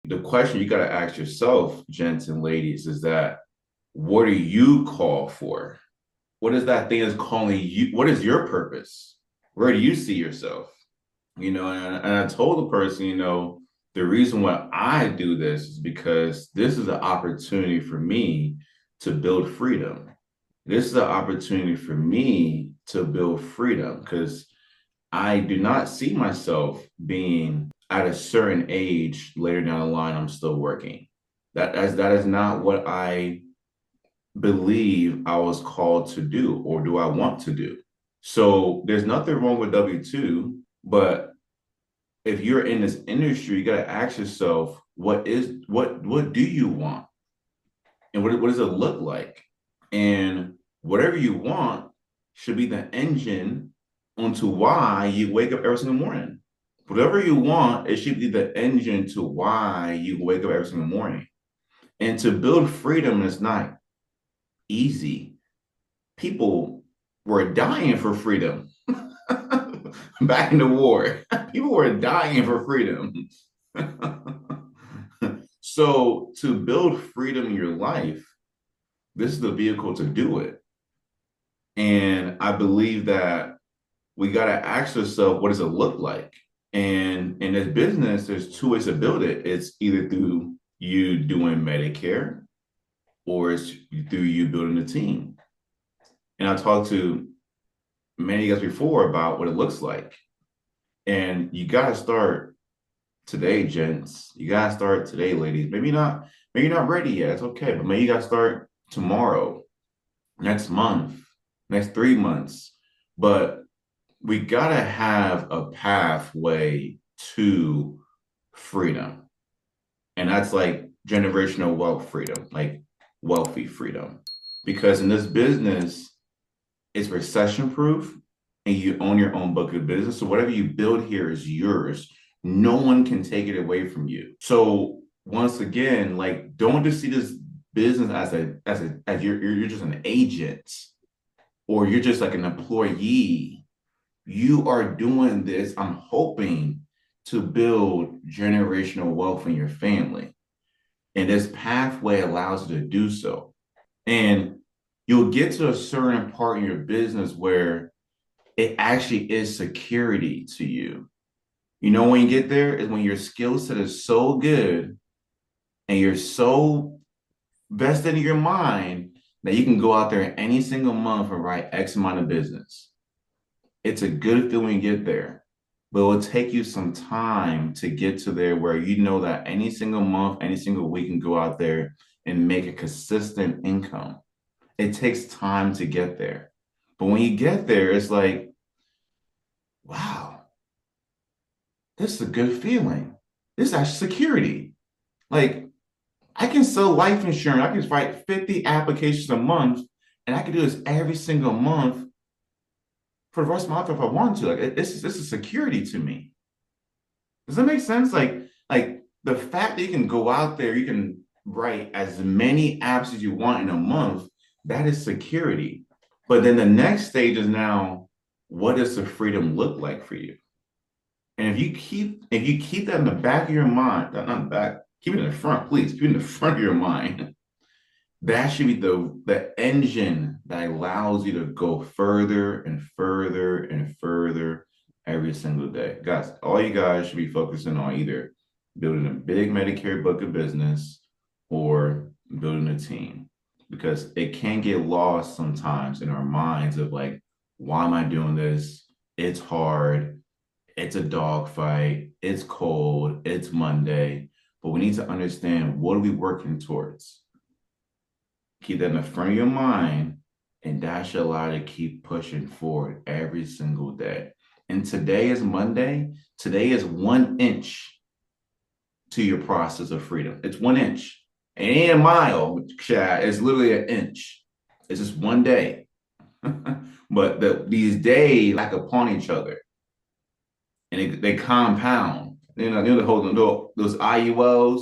the question you got to ask yourself, gents and ladies, is that what are you called for? What is that thing that's calling you? What is your purpose? Where do you see yourself? And I told the person, the reason why I do this is because this is an opportunity for me to build freedom. This is an opportunity for me to build freedom because I do not see myself being at a certain age later down the line. I'm still working. That is not what I believe I was called to do or do I want to do. So there's nothing wrong with W-2, but if you're in this industry, you got to ask yourself, what do you want? And what does it look like? And whatever you want should be the engine onto why you wake up every single morning. Whatever you want, it should be the engine to why you wake up every single morning. And to build freedom is not easy. People were dying for freedom back in the war. People were dying for freedom. So to build freedom in your life, this is the vehicle to do it. And I believe that we got to ask ourselves, what does it look like? And in this business, there's two ways to build it. It's either through you doing Medicare or it's through you building a team. And I talked to many guys before about what it looks like. And you got to start today, gents. You got to start today, ladies. Maybe you're not ready yet. It's okay. But maybe you got to start tomorrow, next month, next 3 months. But we got to have a pathway to freedom. And that's like generational wealth freedom, like wealthy freedom. Because in this business, it's recession proof and you own your own book of business. So whatever you build here is yours. No one can take it away from you. So once again, like don't just see this business as you're just an agent or you're just like an employee. You are doing this, I'm hoping, to build generational wealth in your family. And this pathway allows you to do so. And you'll get to a certain part in your business where it actually is security to you. You know, when you get there is when your skill set is so good and you're so vested in your mind that you can go out there any single month and write X amount of business. It's a good feeling when you get there, but it will take you some time to get to there where you know that any single month, any single week can go out there and make a consistent income. It takes time to get there. But when you get there, it's like, wow, this is a good feeling. This is actually security. Like, I can sell life insurance. I can write 50 applications a month, and I can do this every single month for the rest of my life if I want to. Like, this is security to me. Does that make sense? Like the fact that you can go out there, you can write as many apps as you want in a month, that is security. But then the next stage is now, what does the freedom look like for you? And if you keep that in the back of your mind, not in the back, keep it in the front, please. Keep it in the front of your mind. That should be the engine that allows you to go further and further and further every single day. Guys, all you guys should be focusing on either building a big Medicare book of business or building a team because it can get lost sometimes in our minds of like, why am I doing this? It's hard. It's a dogfight. It's cold. It's Monday. But we need to understand what are we working towards? Keep that in the front of your mind, and that should allow you to keep pushing forward every single day. And today is Monday. Today is 1 inch to your process of freedom. It's 1 inch. It ain't a mile, Chad. It's literally an inch. It's just one day. But these days lack upon each other and they compound. The whole those IULs,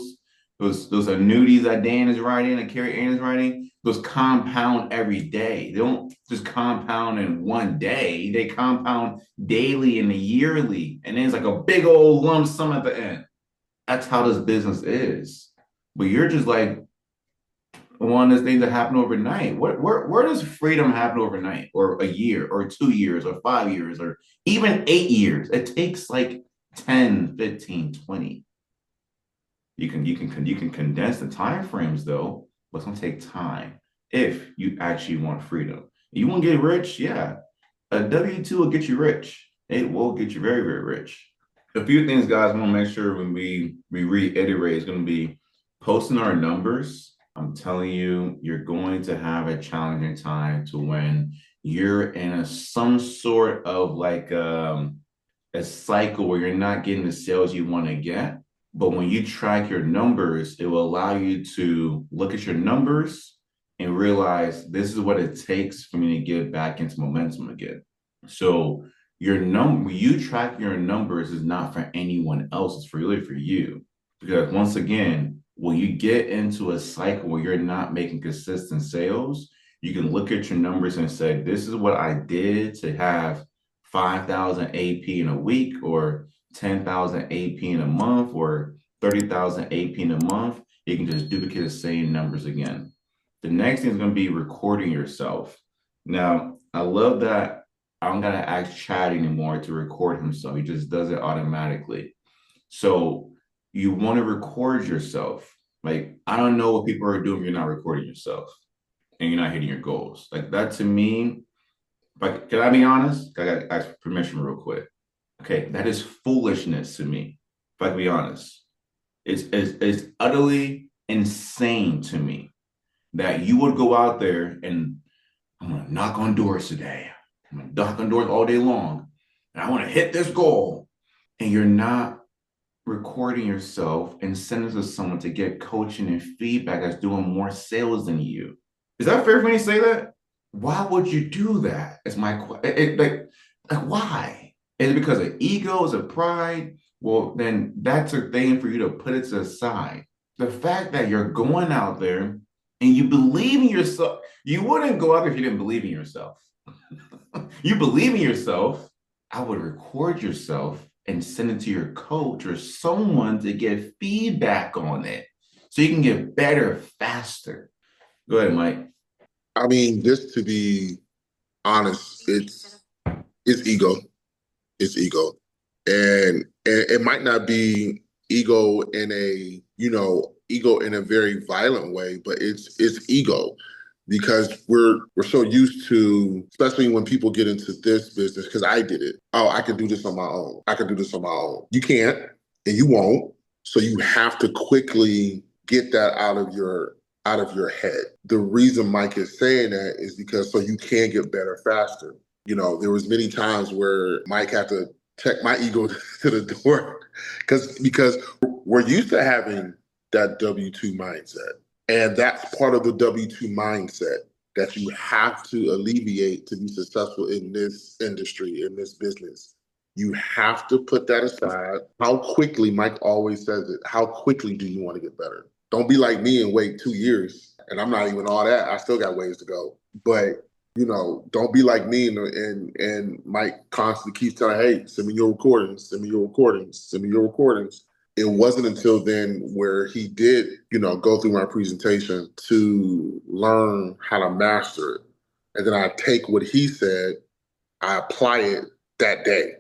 those annuities that Dan is writing, that Carrie Ann is writing, those compound every day. They don't just compound in one day. They compound daily and yearly, and then it's like a big old lump sum at the end. That's how this business is. But you're just like one of those things that happen overnight. Where does freedom happen overnight, or a year, or 2 years, or 5 years, or even 8 years? It takes like 10, 15, 20. You can condense the time frames though, but it's gonna take time if you actually want freedom. You want to get rich, yeah. A W-2 will get you rich. It will get you very, very rich. A few things, guys, I want to make sure when we reiterate is going to be posting our numbers. I'm telling you, you're going to have a challenging time to when you're in some sort of like a cycle where you're not getting the sales you want to get. But when you track your numbers, it will allow you to look at your numbers and realize this is what it takes for me to get back into momentum again. So you track your numbers is not for anyone else, it's really for you. Because once again, when you get into a cycle where you're not making consistent sales, you can look at your numbers and say, this is what I did to have 5,000 AP in a week, or 10,000 AP in a month, or 30,000 AP in a month. You can just duplicate the same numbers again. The next thing is going to be recording yourself. Now, I love that I don't gotta ask Chad anymore to record himself. He just does it automatically. So you want to record yourself. Like, I don't know what people are doing if you're not recording yourself and you're not hitting your goals. Like that to me, like, can I be honest? I gotta ask permission real quick. Okay, that is foolishness to me. If I can be honest, it's utterly insane to me that you would go out there and I'm gonna knock on doors today. I'm gonna knock on doors all day long, and I want to hit this goal. And you're not recording yourself and sending it to someone to get coaching and feedback that's doing more sales than you. Is that fair for me to say that? Why would you do that? It's my question. Like why? Is it because of ego? Is it pride? Well, then that's a thing for you to put it to the side. The fact that you're going out there and you believe in yourself, you wouldn't go out there if you didn't believe in yourself. You believe in yourself, I would record yourself and send it to your coach or someone to get feedback on it so you can get better faster. Go ahead, Mike. I mean, just to be honest, it's ego. It's ego. And it might not be ego in a, ego in a very violent way, but it's ego because we're so used to, especially when people get into this business, because I did it. Oh, I can do this on my own. I can do this on my own. You can't and you won't. So you have to quickly get that out of your head. The reason Mike is saying that is because so you can get better faster. There was many times where Mike had to check my ego to the door because we're used to having that W-2 mindset. And that's part of the W-2 mindset that you have to alleviate to be successful in this industry, in this business. You have to put that aside. How quickly, Mike always says it, how quickly do you want to get better? Don't be like me and wait 2 years. And I'm not even all that. I still got ways to go. But don't be like me and Mike constantly keeps telling, hey, send me your recordings, send me your recordings, send me your recordings. It wasn't until then where he did, go through my presentation to learn how to master it. And then I take what he said, I apply it that day.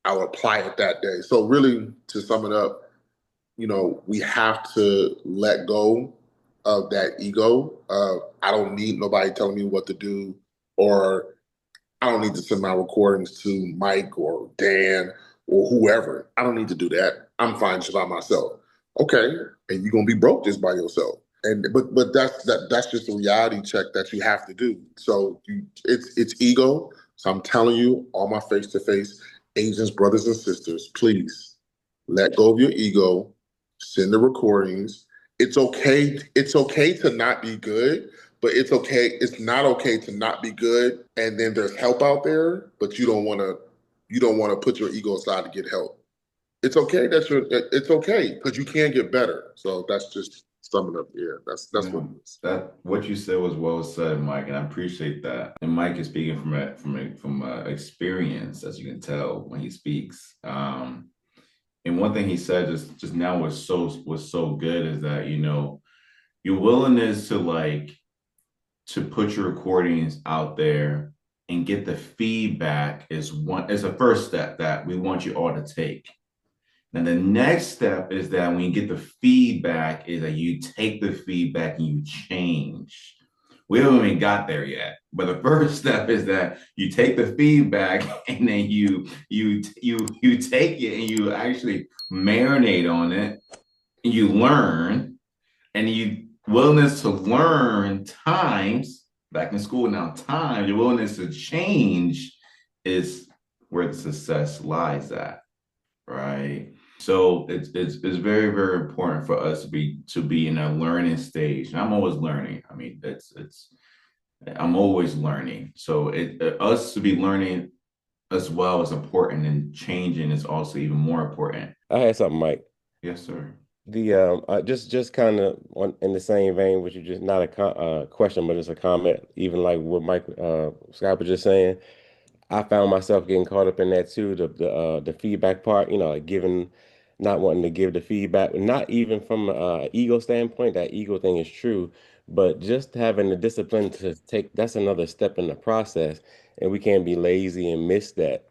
I will apply it that day. So really, to sum it up, we have to let go of that ego. I don't need nobody telling me what to do, or I don't need to send my recordings to Mike or Dan or whoever. I don't need to do that. I'm fine just by myself. Okay, and you're gonna be broke just by yourself. And but that's just a reality check that you have to do. So it's ego. So I'm telling you, all my face to face agents, brothers and sisters, please let go of your ego. Send the recordings. It's okay. It's okay to not be good, but it's okay. It's not okay to not be good. And then there's help out there, but you don't want to. You don't want to put your ego aside to get help. It's okay that you're. It's okay because you can get better. So that's just summing up. Yeah, that's what Yeah, it is. that what you said was well said, Mike, and I appreciate that. And Mike is speaking from experience, as you can tell when he speaks. And And one thing he said just now was so good is that, your willingness to put your recordings out there and get the feedback is a first step that we want you all to take. And the next step is that when you get the feedback, is that you take the feedback and you change. We haven't even got there yet, but the first step is that you take the feedback and then you take it and you actually marinate on it. And you learn, and you willingness to learn times back in school now. Time your willingness to change is where the success lies at, right? So it's very, very important for us to be in a learning stage. And I'm always learning. I mean, it's I'm always learning. So us to be learning as well is important, and changing is also even more important. I had something, Mike. Yes, sir. The just kind of in the same vein, which is just not a question, but it's a comment. Even like what Mike Scott was just saying, I found myself getting caught up in that too. The feedback part, like giving, not wanting to give the feedback, not even from ego standpoint. That ego thing is true, but just having the discipline to take, that's another step in the process, and we can't be lazy and miss that.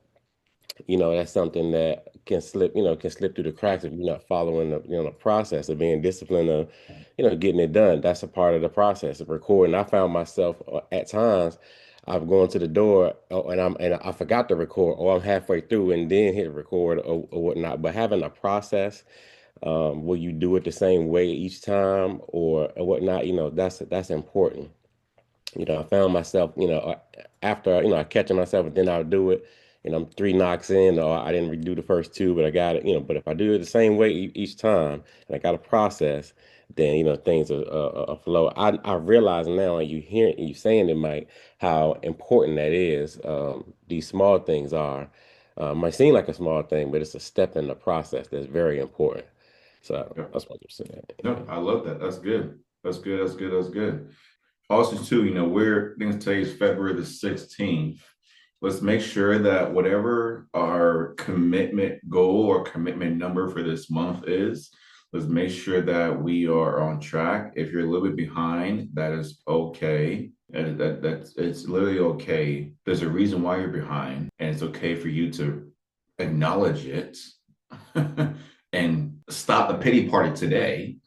That's something that can slip through the cracks if you're not following the process of being disciplined of, getting it done. That's a part of the process of recording. I found myself at times I've gone to the door, and I forgot to record, or I'm halfway through and then hit record, or whatnot. But having a process, where you do it the same way each time, or whatnot, that's important. I found myself, after, I catching myself, and then I'll do it, and I'm three knocks in, or I didn't redo the first two, but I got it, but if I do it the same way each time, and I got a process, then, things are flow. I realize now, and you saying it, Mike, how important that is. These small things are, might seem like a small thing, but it's a step in the process that's very important. So Yeah. that's what I'm saying. No, I love that. That's good. That's good. That's good. That's good. Also, too, we're I think today is February the 16th. Let's make sure that whatever our commitment goal or commitment number for this month is, let's make sure that we are on track. If you're a little bit behind, that is okay. And that's it's literally okay. There's a reason why you're behind, and it's okay for you to acknowledge it and stop the pity party today.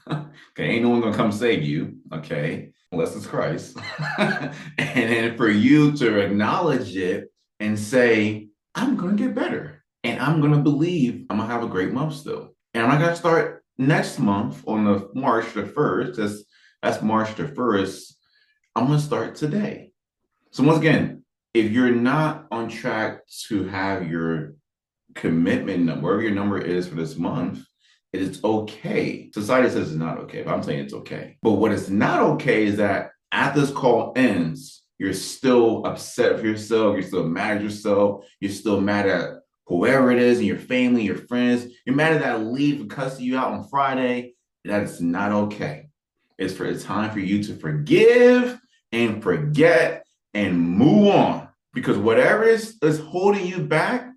Okay, ain't no one gonna come save you, okay, unless it's Christ. And then for you to acknowledge it and say, I'm gonna get better, and I'm gonna believe I'm gonna have a great month still. And I'm not gonna start next month on the March the 1st. That's March the 1st. I'm gonna start today. So once again, if you're not on track to have your commitment number, wherever your number is for this month, it is okay. Society says it's not okay, but I'm saying it's okay. But what is not okay is that after this call ends, you're still upset with yourself, you're still mad at yourself, you're still mad at whoever it is in your family, your friends, you're mad at that lead for cussing you out on Friday. That is not okay. It's time for you to forgive and forget and move on. Because whatever is holding you back,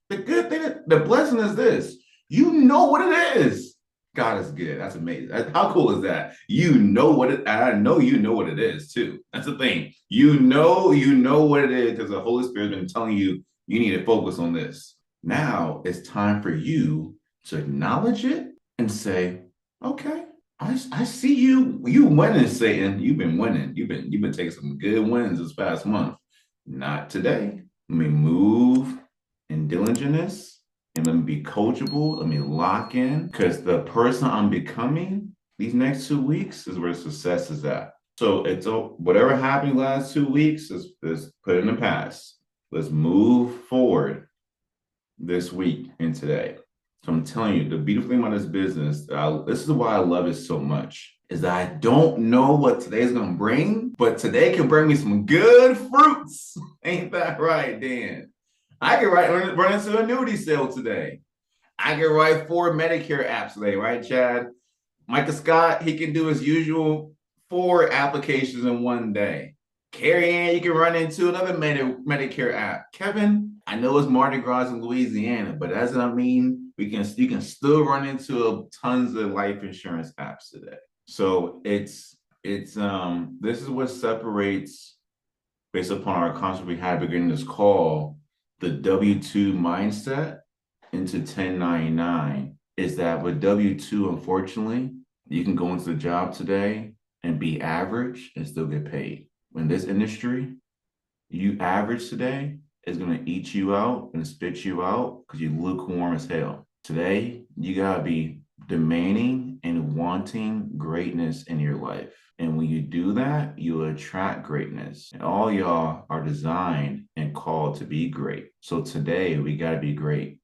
the good thing, the blessing is this. You know what it is. God is good. That's amazing. How cool is that? You know what it, I know you know what it is too. That's the thing. You know what it is because the Holy Spirit's been telling you you need to focus on this. Now it's time for you to acknowledge it and say, okay, I see you. You winning, Satan. You've been winning. You've been taking some good wins this past month. Not today. Let me move in diligentness, and let me be coachable. Let me lock in, because the person I'm becoming these next 2 weeks is where success is at. So it's whatever happened last 2 weeks is put in the past. Let's move forward this week and today. So I'm telling you, the beautiful thing about this business, this is why I love it so much, is that I don't know what today's gonna bring, but today can bring me some good fruits. Ain't that right, Dan? I can run into an annuity sale today. I can write 4 Medicare apps today, right, Chad? Micah Scott, he can do his usual 4 applications in one day. Carrie Ann, you can run into another Medicare app. Kevin, I know it's Mardi Gras in Louisiana, but that doesn't mean you can still run into tons of life insurance apps today. So it's this is what separates, based upon our concept we had beginning this call, the W-2 mindset into 1099, is that with W-2, unfortunately, you can go into the job today and be average and still get paid. In this industry, you average today is going to eat you out and spit you out because you lukewarm as hell. Today, you got to be demanding and wanting greatness in your life. And when you do that, you attract greatness. And all y'all are designed and called to be great. So today, we got to be great.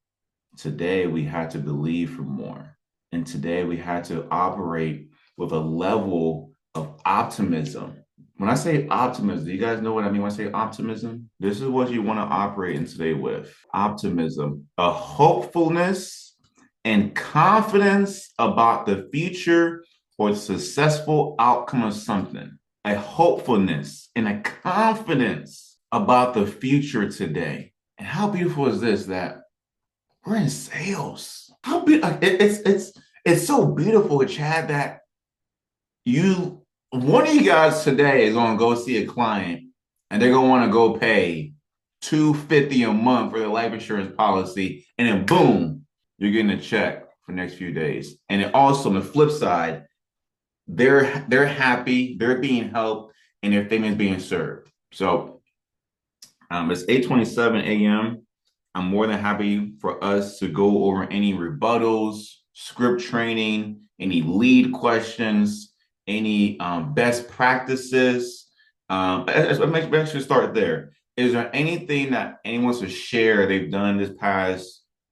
Today, we had to believe for more. And today, we had to operate with a level of optimism. When I say optimism, do you guys know what I mean when I say optimism? This is what you want to operate in today with. Optimism, a hopefulness and confidence about the future or the successful outcome of something. A hopefulness and a confidence about the future today. And how beautiful is this that we're in sales? How it's so beautiful, Chad, that one of you guys today is going to go see a client and they're going to want to go pay $250 a month for their life insurance policy, and then boom, you're getting a check for the next few days. And then also on the flip side, they're happy, they're being helped, and their family is being served. So it's 8:27 a.m. I'm more than happy for us to go over any rebuttals, script training, any lead questions, any best practices. Let's actually start there. Is there anything that anyone wants to share they've done this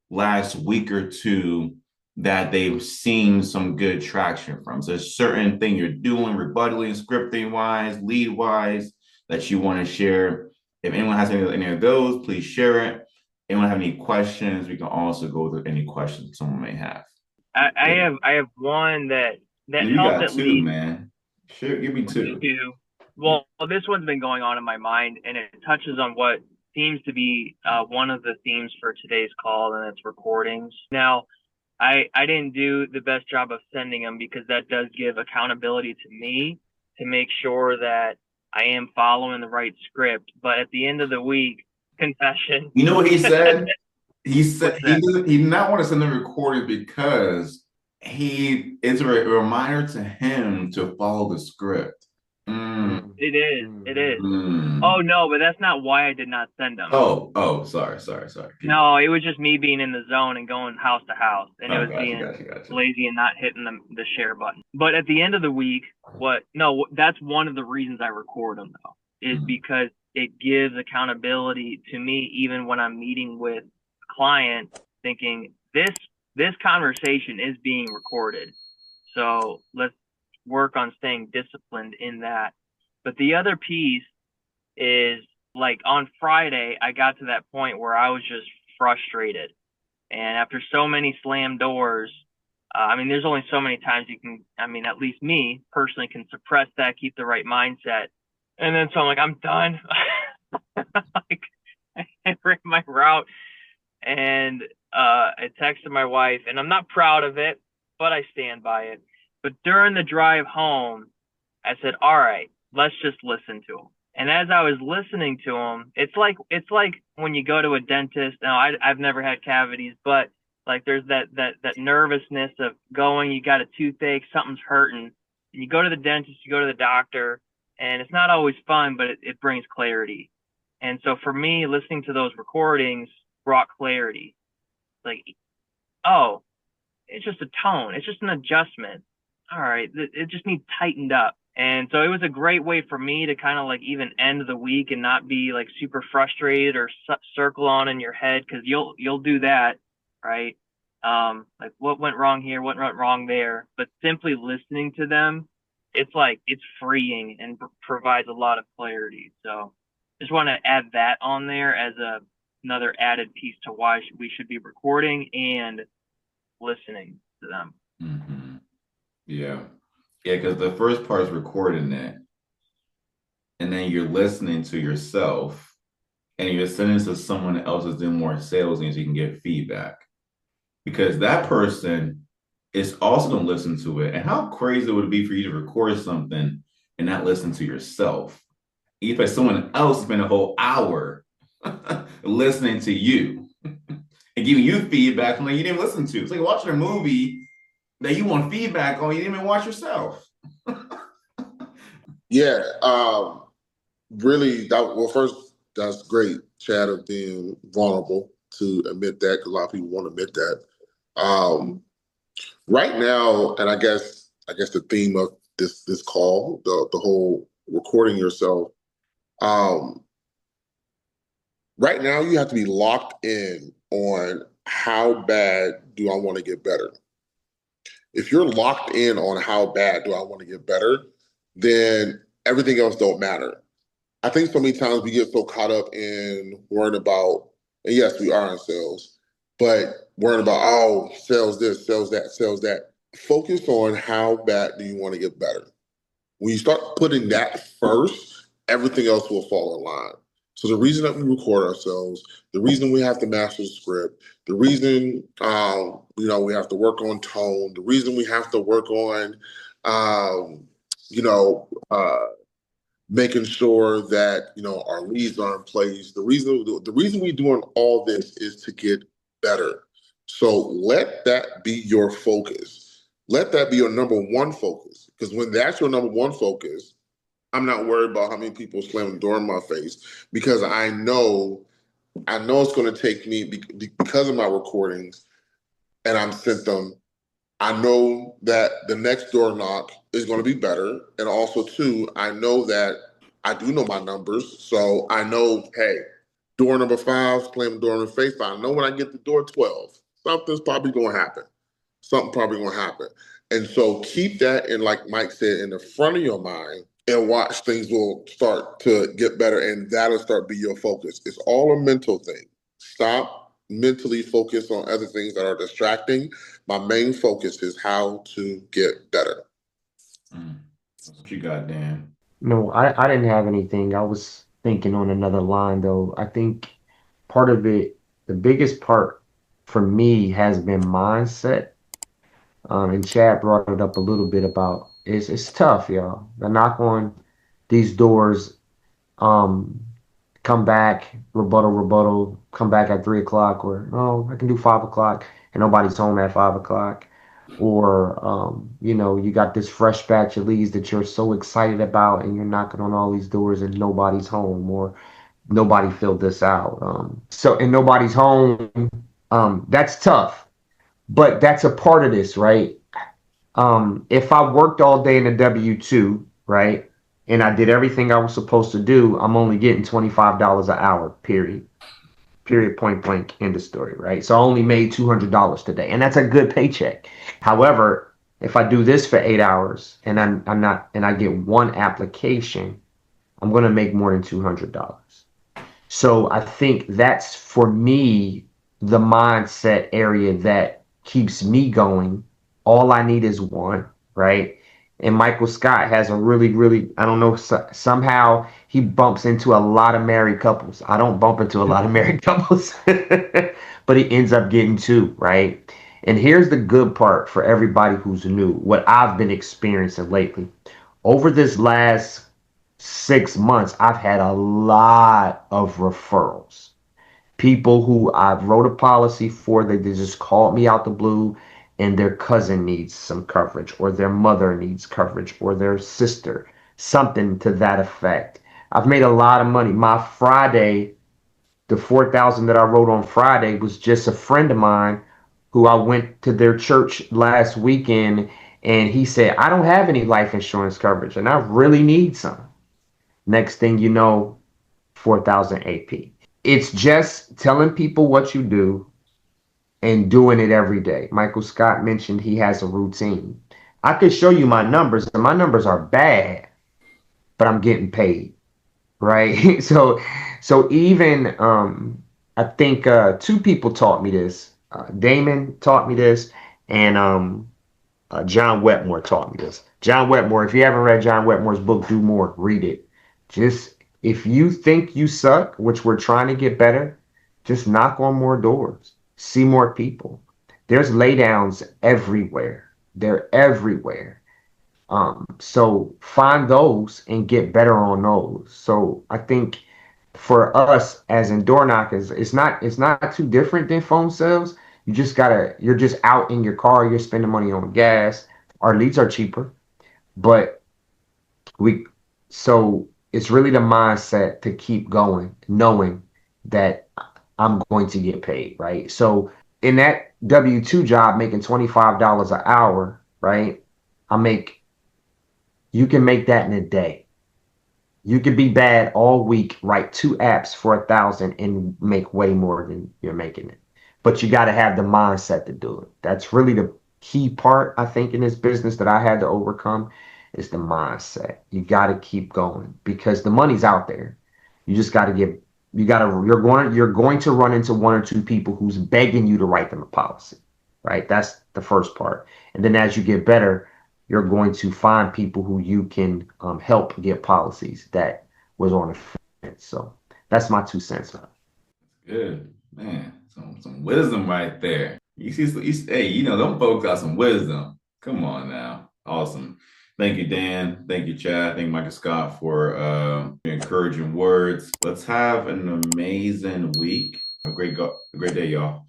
last week or two that they've seen some good traction from? So there's a certain thing you're doing, rebuttaling, scripting wise, lead wise, that you want to share. If anyone has any of those, please share it. Anyone have any questions? We can also go through any questions someone may have. I have one that you helps got at two, least. man. Sure, give me two. Well, this one's been going on in my mind, and it touches on what seems to be one of the themes for today's call, and it's recordings. Now, I didn't do the best job of sending them because that does give accountability to me to make sure that I am following the right script. But at the end of the week, confession. You know what he said? He said he did not want to send them recorded because it's a reminder to him to follow the script. It is. Oh no, but that's not why I did not send them. Oh, sorry. No, it was just me being in the zone and going house to house, and it was being gotcha. lazy and not hitting the share button. But at the end of the week, that's one of the reasons I record them though, is because it gives accountability to me even when I'm meeting with a client, thinking this conversation is being recorded. So let's work on staying disciplined in that. But the other piece is, like, on Friday, I got to that point where I was just frustrated. And after so many slam doors, there's only so many times you can, at least me personally can suppress that, keep the right mindset. And then so I'm like, I'm done. I ran my route and I texted my wife, and I'm not proud of it, but I stand by it. But during the drive home, I said, all right, let's just listen to him. And as I was listening to him, it's like when you go to a dentist. Now, I've never had cavities, but like there's that nervousness of going, you got a toothache, something's hurting. And you go to the dentist, you go to the doctor, and it's not always fun, but it brings clarity. And so for me, listening to those recordings brought clarity. Like, oh, it's just a tone. It's just an adjustment. All right, it just needs tightened up. And so it was a great way for me to kind of like even end the week and not be like super frustrated or circle on in your head, because you'll do that, right? Like what went wrong here, what went wrong there. But simply listening to them, it's freeing and provides a lot of clarity. So just want to add that on there as another added piece to why we should be recording and listening to them. Mm-hmm. Yeah, because the first part is recording it, and then you're listening to yourself, and you're sending it to someone else that's doing more sales and so you can get feedback. Because that person is also going to listen to it. And how crazy would it be for you to record something and not listen to yourself? You expect someone else to spend a whole hour listening to you and giving you feedback from like you didn't listen to. It's like watching a movie that you want feedback on, you didn't even watch yourself. Yeah, really. First, that's great, Chad, of being vulnerable to admit that, because a lot of people won't admit that. Right now, and I guess the theme of this call, the whole recording yourself. Right now, you have to be locked in on how bad do I want to get better. If you're locked in on how bad do I want to get better, then everything else don't matter. I think so many times we get so caught up in worrying about, and yes, we are in sales, but worrying about, oh, sales this, sales that, sales that. Focus on how bad do you want to get better. When you start putting that first, everything else will fall in line. So the reason that we record ourselves, the reason we have to master the script, the reason we have to work on tone, the reason we have to work on um, you know uh, making sure that our leads are in place. The reason we're doing all this is to get better. So let that be your focus. Let that be your number one focus. Because when that's your number one focus, I'm not worried about how many people slam the door in my face, because I know it's going to take me, because of my recordings, and I'm sent them. I know that the next door knock is going to be better. And also, too, I know that I do know my numbers. So I know, hey, door number 5, slam the door in the face. But I know when I get to door 12, something's probably going to happen. Something probably going to happen. And so keep that in, like Mike said, in the front of your mind, and watch things will start to get better. And that'll start be your focus. It's all a mental thing. Stop mentally focus on other things that are distracting. My main focus is how to get better. That's what you got, Dan. No, I didn't have anything. I was thinking on another line though. I think part of it, the biggest part for me has been mindset. And Chad brought it up a little bit about it's tough, y'all. The knock on these doors, um, come back, rebuttal, come back at 3 o'clock, or no, I can do 5 o'clock, and nobody's home at 5 o'clock. Or you got this fresh batch of leads that you're so excited about, and you're knocking on all these doors and nobody's home, or nobody filled this out. And nobody's home. That's tough, but that's a part of this, right? If I worked all day in a W-2, right, and I did everything I was supposed to do, I'm only getting $25 an hour, period. Period, point blank, end of story, right? So I only made $200 today, and that's a good paycheck. However, if I do this for 8 hours and I get one application, I'm going to make more than $200. So I think that's, for me, the mindset area that keeps me going. All I need is one, right? And Michael Scott has a really, really, I don't know, somehow he bumps into a lot of married couples. I don't bump into a lot of married couples, but he ends up getting two, right? And here's the good part for everybody who's new, what I've been experiencing lately. Over this last 6 months, I've had a lot of referrals. People who I've wrote a policy for, they just called me out the blue, and their cousin needs some coverage, or their mother needs coverage, or their sister, something to that effect. I've made a lot of money. My Friday, the 4,000 that I wrote on Friday was just a friend of mine who I went to their church last weekend, and he said, I don't have any life insurance coverage and I really need some. Next thing you know, 4,000 AP. It's just telling people what you do and doing it every day. Michael Scott mentioned he has a routine. I could show you my numbers, and my numbers are bad, but I'm getting paid, right? So even I think two people taught me this. Damon taught me this, and John Wetmore taught me this. John Wetmore, if you haven't read John Wetmore's book, Do More, read it. Just If you think you suck, which we're trying to get better, just knock on more doors, see more people. There's laydowns everywhere. They're everywhere. So find those and get better on those. So I think for us as in door knockers, it's not too different than phone sales. You're just out in your car, you're spending money on gas. Our leads are cheaper, but we so it's really the mindset to keep going, knowing that I'm going to get paid, right? So in that W-2 job making $25 an hour, right? I make You can make that in a day. You could be bad all week, write 2 apps for 1,000 and make way more than you're making it. But you got to have the mindset to do it. That's really the key part, I think, in this business that I had to overcome is the mindset. You got to keep going because the money's out there. You just got to you're going to run into one or two people who's begging you to write them a policy, right? That's the first part. And then as you get better, you're going to find people who you can help get policies that was on the fence. So that's my 2 cents. Good, man. Some wisdom right there. Hey, them folks got some wisdom. Come on now. Awesome. Thank you, Dan. Thank you, Chad. Thank you, Michael Scott, for encouraging words. Let's have an amazing week. A great day, y'all.